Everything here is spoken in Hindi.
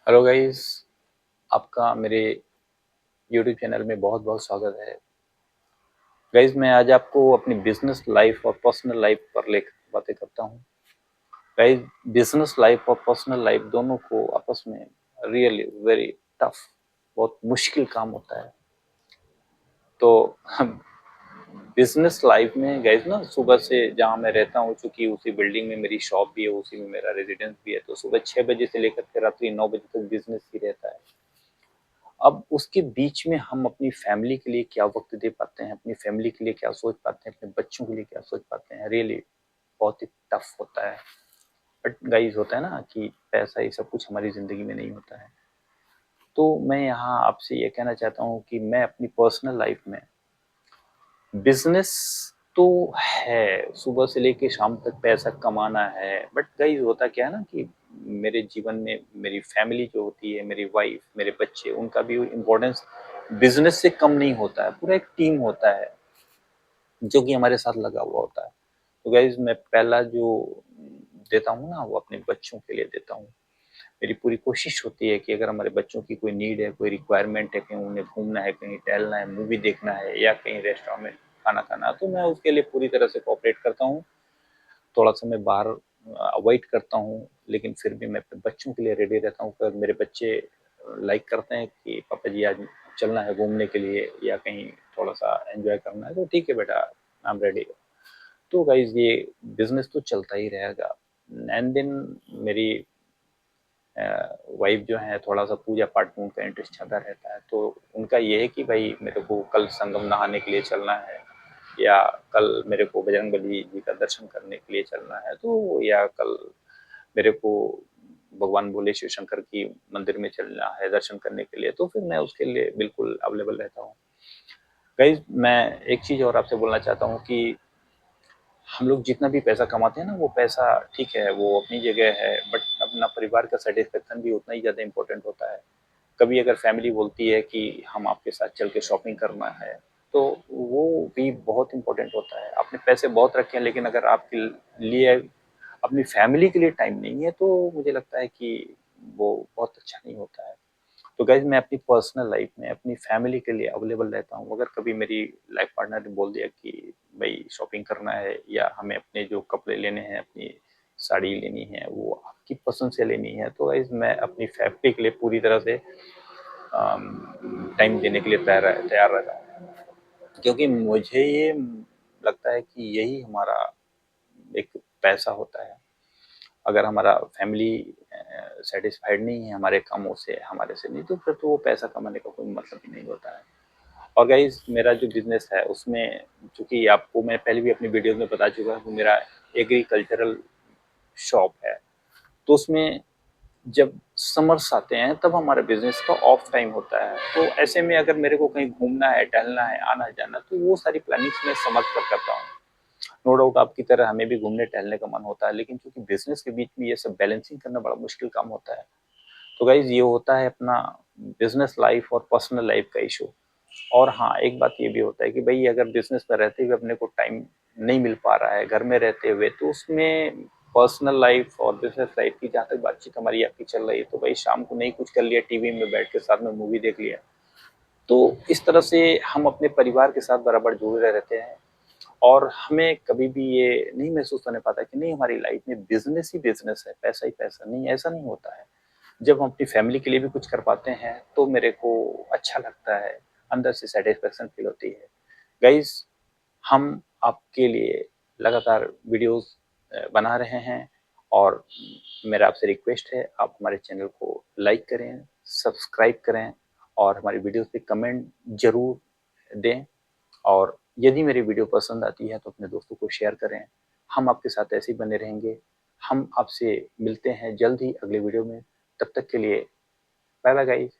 हेलो गाइस, आपका मेरे यूट्यूब चैनल में बहुत बहुत स्वागत है। गाइस, मैं आज आपको अपनी बिजनेस लाइफ और पर्सनल लाइफ पर लेकर बातें करता हूँ। गाइस, बिजनेस लाइफ और पर्सनल लाइफ दोनों को आपस में रियली वेरी टफ, बहुत मुश्किल काम होता है। तो बिजनेस लाइफ में गाइस ना, सुबह से जहाँ मैं रहता हूँ, चूंकि उसी बिल्डिंग में मेरी शॉप भी है, उसी में मेरा रेजिडेंस भी है, तो सुबह 6 बजे से लेकर के रात्रि 9 बजे तक बिजनेस ही रहता है। अब उसके बीच में हम अपनी फैमिली के लिए क्या वक्त दे पाते हैं, अपनी फैमिली के लिए क्या सोच पाते हैं, अपने बच्चों के लिए क्या सोच पाते हैं, रियली बहुत ही टफ होता है। बट गाइस, होता है ना कि पैसा ये सब कुछ हमारी जिंदगी में नहीं होता है। तो मैं यहाँ आपसे ये कहना चाहता हूँ कि मैं अपनी पर्सनल लाइफ में बिजनेस तो है, सुबह से लेके शाम तक पैसा कमाना है। बट गाइस, होता क्या है ना कि मेरे जीवन में मेरी फैमिली जो होती है, मेरी वाइफ, मेरे बच्चे, उनका भी इम्पोर्टेंस बिजनेस से कम नहीं होता है। पूरा एक टीम होता है जो कि हमारे साथ लगा हुआ होता है। तो गाइस, मैं पहला जो देता हूँ ना, वो अपने बच्चों के लिए देता हूँ। मेरी पूरी कोशिश होती है कि अगर हमारे बच्चों की कोई नीड है, कोई रिक्वायरमेंट है, कहीं उन्हें घूमना है, कहीं टहलना है, मूवी देखना है, या कहीं रेस्टोरेंट में खाना खाना, तो मैं उसके लिए पूरी तरह से कोऑपरेट करता हूँ। थोड़ा सा मैं बाहर अवॉइड करता हूँ, लेकिन फिर भी मैं अपने बच्चों के लिए रेडी रहता हूँ। अगर मेरे बच्चे लाइक करते हैं कि पापा जी आज चलना है घूमने के लिए, या कहीं थोड़ा सा एंजॉय करना है, तो ठीक है बेटा, आई एम रेडी। तो गाइज, ये बिजनेस तो चलता ही रहेगा। एंड देन मेरी वाइफ जो है, थोड़ा सा पूजा पाठ में उनका इंटरेस्ट ज़्यादा रहता है। तो उनका ये है कि भाई मेरे को कल संगम नहाने के लिए चलना है, या कल मेरे को बजरंगबली जी का दर्शन करने के लिए चलना है, तो या कल मेरे को भगवान भोले शिव शंकर की मंदिर में चलना है दर्शन करने के लिए, तो फिर मैं उसके लिए बिल्कुल अवेलेबल रहता हूँ। गाइज, मैं एक चीज़ और आपसे बोलना चाहता हूँ कि हम लोग जितना भी पैसा कमाते हैं ना, वो पैसा ठीक है, वो अपनी जगह है, बट अपना परिवार का सेटिस्फेक्शन भी उतना ही ज़्यादा इम्पोर्टेंट होता है। कभी अगर फैमिली बोलती है कि हम आपके साथ चल के शॉपिंग करना है, तो वो भी बहुत इम्पोर्टेंट होता है। आपने पैसे बहुत रखे हैं, लेकिन अगर आपके लिए, अपनी फैमिली के लिए टाइम नहीं है, तो मुझे लगता है कि वो बहुत अच्छा नहीं होता है। तो गाइज, मैं अपनी पर्सनल लाइफ में अपनी फैमिली के लिए अवेलेबल रहता हूँ। अगर कभी मेरी लाइफ पार्टनर ने बोल दिया कि भाई शॉपिंग करना है, या हमें अपने जो कपड़े लेने हैं, अपनी साड़ी लेनी है, वो आपकी पसंद से लेनी है, तो गाइज मैं अपनी फैमिली के लिए पूरी तरह से टाइम देने के लिए तैयार तैयार रहता हूँ। क्योंकि मुझे ये लगता है कि यही हमारा एक पैसा होता है। अगर हमारा फैमिली सेटिस्फाइड नहीं है हमारे कामों से, हमारे से नहीं, तो फिर तो वो पैसा कमाने का कोई मतलब ही नहीं होता है। और गाइज, मेरा जो बिजनेस है उसमें, चूंकि आपको मैं पहले भी अपनी वीडियो में बता चुका हूँ, मेरा एग्रीकल्चरल शॉप है। तो उसमें जब समर्स आते हैं तब हमारे बिजनेस का ऑफ टाइम होता है। तो ऐसे में अगर मेरे को कहीं घूमना है, टहलना है, आना जाना, तो वो सारी प्लानिंग्स मैं समझ कर करता हूँ। नो डाउट आपकी तरह हमें भी घूमने टहलने का मन होता है, लेकिन चूंकि बिजनेस के बीच में ये सब बैलेंसिंग करना बड़ा मुश्किल काम होता है। तो गाइज, ये होता है अपना बिजनेस लाइफ और पर्सनल लाइफ का इशू। और हाँ, एक बात ये भी होता है कि भाई अगर बिजनेस पर रहते हुए अपने को टाइम नहीं मिल पा रहा है घर में रहते हुए, तो उसमें पर्सनल लाइफ और बिजनेस लाइफ की जहाँ तक बातचीत हमारी आपकी चल रही है, तो भाई शाम को नहीं कुछ कर लिया, टीवी में बैठ के साथ में मूवी देख लिया, तो इस तरह से हम अपने परिवार के साथ बराबर जुड़े रहते हैं। और हमें कभी भी ये नहीं महसूस होने पाता कि नहीं, हमारी लाइफ में बिजनेस ही बिजनेस है, पैसा ही पैसा नहीं, ऐसा नहीं होता है। जब हम अपनी फैमिली के लिए भी कुछ कर पाते हैं, तो मेरे को अच्छा लगता है, अंदर से सेटिस्फेक्शन फील होती है। गाइज, हम आपके लिए लगातार वीडियोस बना रहे हैं, और मेरा आपसे रिक्वेस्ट है, आप हमारे चैनल को लाइक करें, सब्सक्राइब करें, और हमारी वीडियोस पे कमेंट जरूर दें। और यदि मेरी वीडियो पसंद आती है तो अपने दोस्तों को शेयर करें। हम आपके साथ ऐसे ही बने रहेंगे। हम आपसे मिलते हैं जल्द ही अगले वीडियो में। तब तक के लिए बाय बाय गाइस।